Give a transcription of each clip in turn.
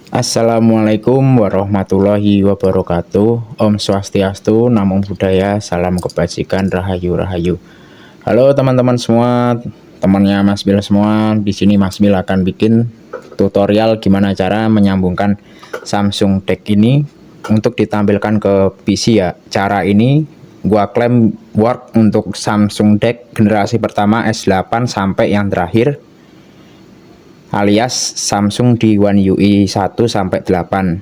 Assalamualaikum warahmatullahi wabarakatuh. Om Swastiastu, Namo Buddhaya, salam kebajikan, rahayu rahayu. Halo teman-teman semua, temannya Mas Bil semua. Di sini Mas Bil akan bikin tutorial gimana cara menyambungkan Samsung Deck ini untuk ditampilkan ke PC ya. Cara ini gua klaim work untuk Samsung Deck generasi pertama S8 sampai yang terakhir, alias Samsung di One UI 1 sampai 8.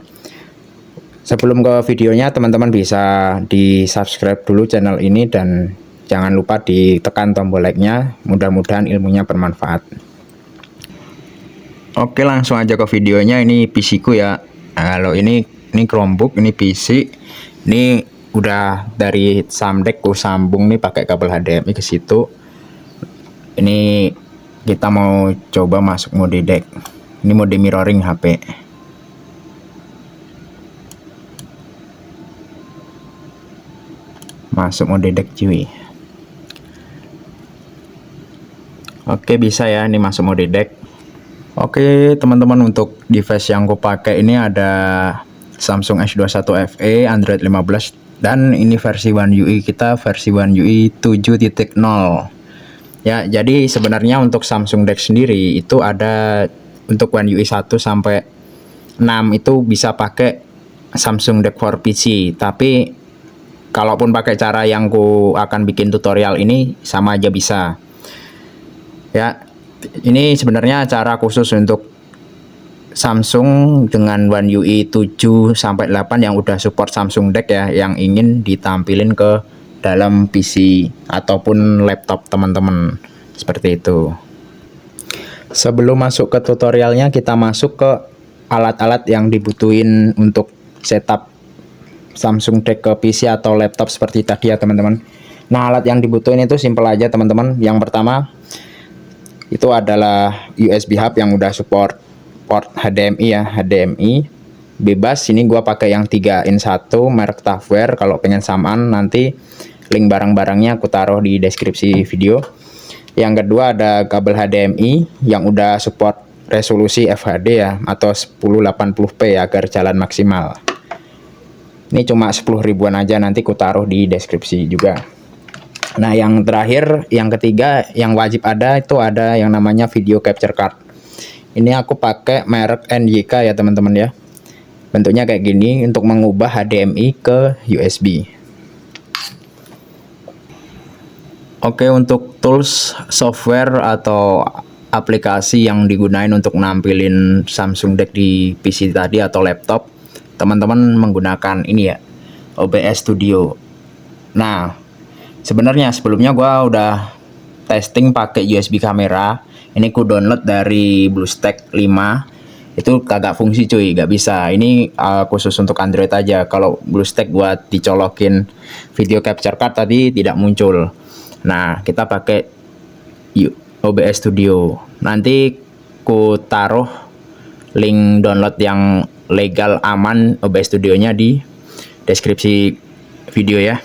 Sebelum ke videonya, teman-teman bisa di subscribe dulu channel ini dan jangan lupa ditekan tombol like-nya. Mudah-mudahan ilmunya bermanfaat. Oke, langsung aja ke videonya. Ini PC ku ya. Nah, kalau ini Chromebook, ini PC. Ini udah dari SAMDEK ku sambung nih pakai kabel HDMI ke situ. Ini kita mau coba masuk mode deck. Ini mode mirroring HP. Masuk mode deck cuy. Oke, bisa ya, ini masuk mode deck. Oke teman-teman, untuk device yang aku pakai ini ada Samsung S21 FE Android 15, dan ini versi One UI kita versi One UI 7.0 ya. Jadi sebenarnya untuk Samsung Deck sendiri itu ada untuk One UI 1 sampai 6 itu bisa pakai Samsung Deck for PC, tapi kalaupun pakai cara yang ku akan bikin tutorial ini sama aja bisa ya. Ini sebenarnya cara khusus untuk Samsung dengan One UI 7 sampai 8 yang udah support Samsung Deck ya, yang ingin ditampilin ke dalam PC ataupun laptop teman-teman, seperti itu. Sebelum masuk ke tutorialnya, kita masuk ke alat-alat yang dibutuhin untuk setup Samsung Deck ke PC atau laptop seperti tadi ya teman-teman. Nah, alat yang dibutuhin itu simple aja teman-teman. Yang pertama itu adalah USB hub yang udah support port HDMI ya, HDMI bebas. Ini gua pakai yang 3in1 merek Tafware. Kalau pengen samaan nanti link barang-barangnya aku taruh di deskripsi video. Yang kedua ada kabel HDMI yang udah support resolusi FHD ya, atau 1080p agar jalan maksimal. Ini cuma 10 ribuan aja, nanti ku taruh di deskripsi juga. Nah, yang terakhir, yang ketiga yang wajib ada itu ada yang namanya video capture card. Ini aku pakai merek NYK ya teman-teman ya. Bentuknya kayak gini untuk mengubah HDMI ke USB. Oke, untuk tools software atau aplikasi yang digunain untuk nampilin Samsung Deck di PC tadi atau laptop, teman-teman menggunakan ini ya, OBS Studio. Nah, sebenarnya sebelumnya gua udah testing pakai USB kamera. Ini ku download dari BlueStack 5. Itu kagak fungsi cuy, gak bisa. Ini khusus untuk Android aja. Kalau BlueStack buat dicolokin video capture card tadi tidak muncul. Nah, kita pakai OBS Studio. Nanti ku taruh link download yang legal aman OBS Studionya di deskripsi video ya.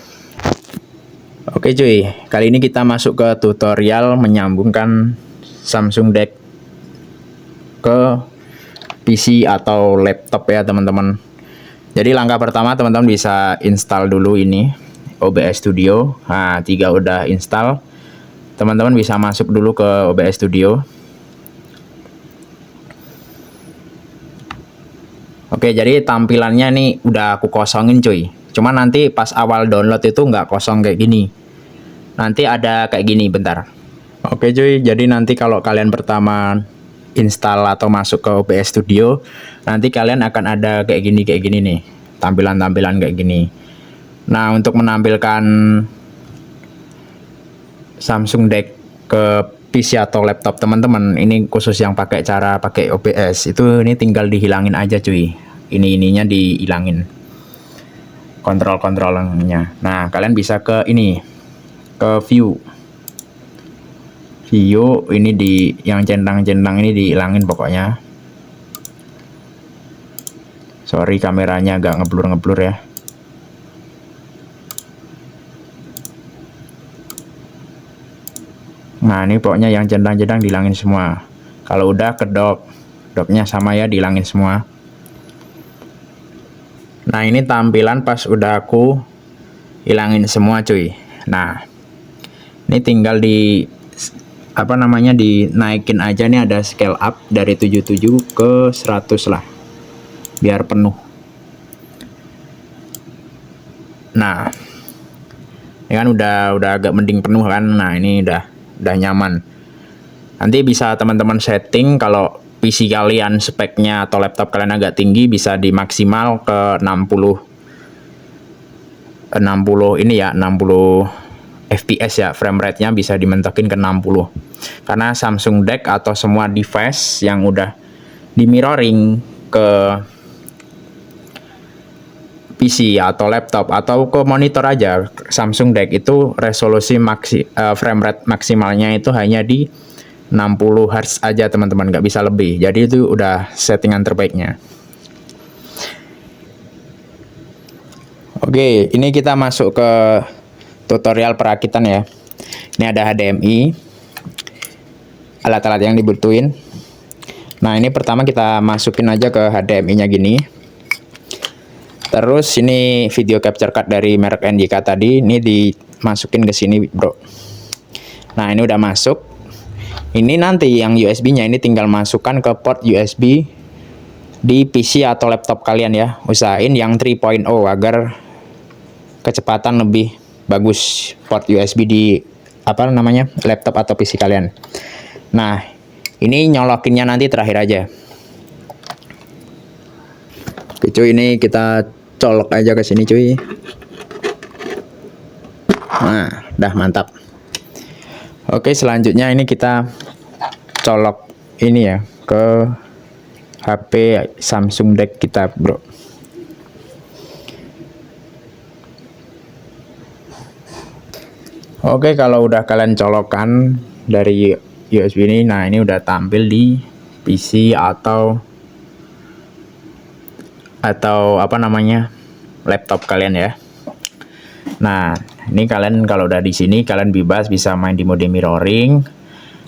Oke cuy, kali ini kita masuk ke tutorial menyambungkan Samsung Deck ke PC atau laptop ya teman-teman. Jadi langkah pertama teman-teman bisa install dulu ini OBS Studio. Nah, 3 udah install, teman-teman bisa masuk dulu ke OBS Studio. Oke, jadi tampilannya nih udah aku kosongin cuy. Cuma nanti pas awal download itu nggak kosong kayak gini. Nanti ada kayak gini bentar. Oke cuy, jadi nanti kalau kalian pertama install atau masuk ke OBS Studio, nanti kalian akan ada kayak gini nih, tampilan-tampilan kayak gini. Nah, untuk menampilkan Samsung Deck ke PC atau laptop teman-teman, ini khusus yang pakai cara pakai OBS itu, ini tinggal dihilangin aja cuy. Ininya dihilangin, kontrol-kontrolnya. Nah, kalian bisa ke ini, ke view ini di yang centang-centang ini dihilangin pokoknya. Sorry kameranya agak ngeblur ya. Nah, ini pokoknya yang centang-centang dihilangin semua. Kalau udah kedok, doknya sama ya, dihilangin semua. Nah, ini tampilan pas udah aku hilangin semua cuy. Nah, ini tinggal di dinaikin aja nih, ada scale up dari 77 ke 100 lah biar penuh. Nah, ini kan udah agak mending penuh kan. Nah, ini udah nyaman. Nanti bisa teman-teman setting kalau PC kalian speknya atau laptop kalian agak tinggi, bisa dimaksimal ke 60 ini ya, 60 FPS ya, frame rate-nya bisa dimentokin ke 60. Karena Samsung DeX atau semua device yang udah di mirroring ke PC atau laptop atau ke monitor aja, Samsung DeX itu resolusi frame rate maksimalnya itu hanya di 60 Hz aja teman-teman, nggak bisa lebih. Jadi itu udah settingan terbaiknya. Oke, ini kita masuk ke tutorial perakitan ya. Ini ada HDMI, alat-alat yang dibutuhin. Nah, ini pertama kita masukin aja ke HDMI-nya gini. Terus ini video capture card dari merek NJK tadi, ini dimasukin ke sini, bro. Nah, ini udah masuk. Ini nanti yang USB-nya ini tinggal masukkan ke port USB di PC atau laptop kalian ya. Usahain yang 3.0 agar kecepatan lebih bagus port USB di laptop atau PC kalian. Nah, ini nyolokinnya nanti terakhir aja. Oke cuy, ini kita colok aja ke sini cuy. Nah, dah mantap. Oke, selanjutnya ini kita colok ini ya ke HP Samsung DeX kita, bro. Oke, kalau udah kalian colokkan dari USB ini, nah ini udah tampil di PC atau laptop kalian ya. Nah, ini kalian kalau udah di sini kalian bebas bisa main di mode mirroring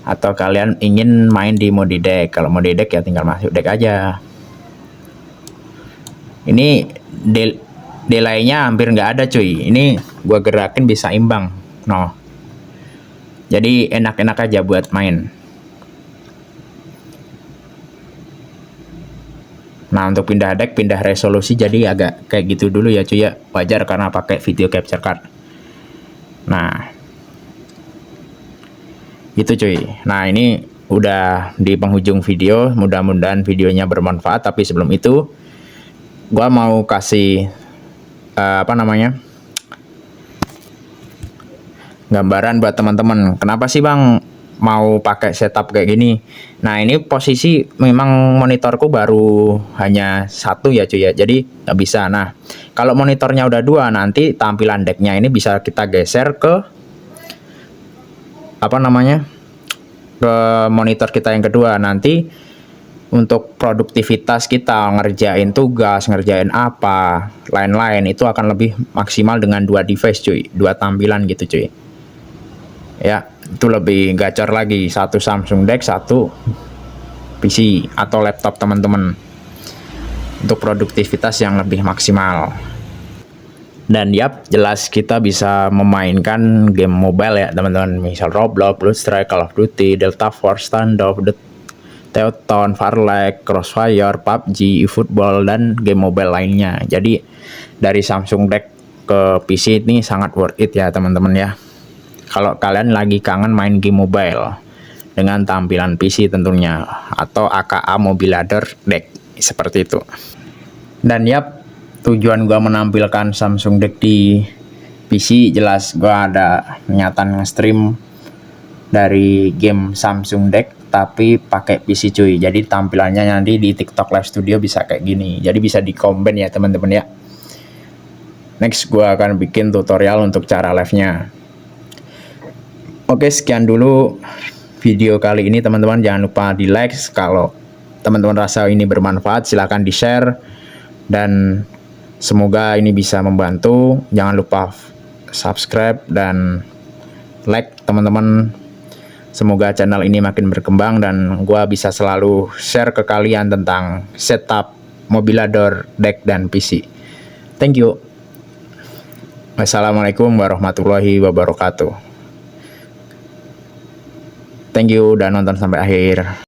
atau kalian ingin main di mode DeX. Kalau mode DeX ya tinggal masuk DeX aja. Ini delay-nya hampir nggak ada cuy. Ini gua gerakin bisa imbang. No. Jadi enak-enak aja buat main. Nah, untuk pindah DeX, pindah resolusi jadi agak kayak gitu dulu ya cuy ya. Wajar karena pakai video capture card. Nah, itu cuy. Nah, ini udah di penghujung video. Mudah-mudahan videonya bermanfaat. Tapi sebelum itu, gua mau kasih gambaran buat teman-teman. Kenapa sih bang mau pakai setup kayak gini? Nah, ini posisi memang monitorku baru hanya satu ya cuy ya, jadi nggak bisa. Nah, kalau monitornya udah dua, nanti tampilan DeX-nya ini bisa kita geser ke ke monitor kita yang kedua. Nanti untuk produktivitas kita ngerjain tugas, ngerjain apa lain-lain itu akan lebih maksimal dengan dua device cuy, dua tampilan gitu cuy ya. Itu lebih gacor lagi, satu Samsung DeX, satu PC atau laptop teman-teman, untuk produktivitas yang lebih maksimal. Dan yap, jelas kita bisa memainkan game mobile ya teman-teman, misal Roblox, Blue Strike, Call of Duty, Delta Force, Standoff, Teuton, Farlight, Crossfire, PUBG, eFootball, dan game mobile lainnya. Jadi dari Samsung DeX ke PC ini sangat worth it ya teman-teman ya, kalau kalian lagi kangen main game mobile dengan tampilan PC tentunya, atau AKA Mobile Ladder DeX seperti itu. Dan yap, tujuan gua menampilkan Samsung DeX di PC jelas gua ada niatan nge-stream dari game Samsung DeX tapi pakai PC cuy. Jadi tampilannya nanti di TikTok Live Studio bisa kayak gini. Jadi bisa di-combine ya teman-teman ya. Next gua akan bikin tutorial untuk cara live-nya. Oke, sekian dulu video kali ini teman-teman. Jangan lupa di like. Kalau teman-teman rasa ini bermanfaat, silahkan di share. Dan semoga ini bisa membantu. Jangan lupa subscribe dan like teman-teman. Semoga channel ini makin berkembang dan gua bisa selalu share ke kalian tentang setup Mobile Ladder, DeX, dan PC. Thank you. Wassalamualaikum warahmatullahi wabarakatuh. Thank you udah nonton sampai akhir.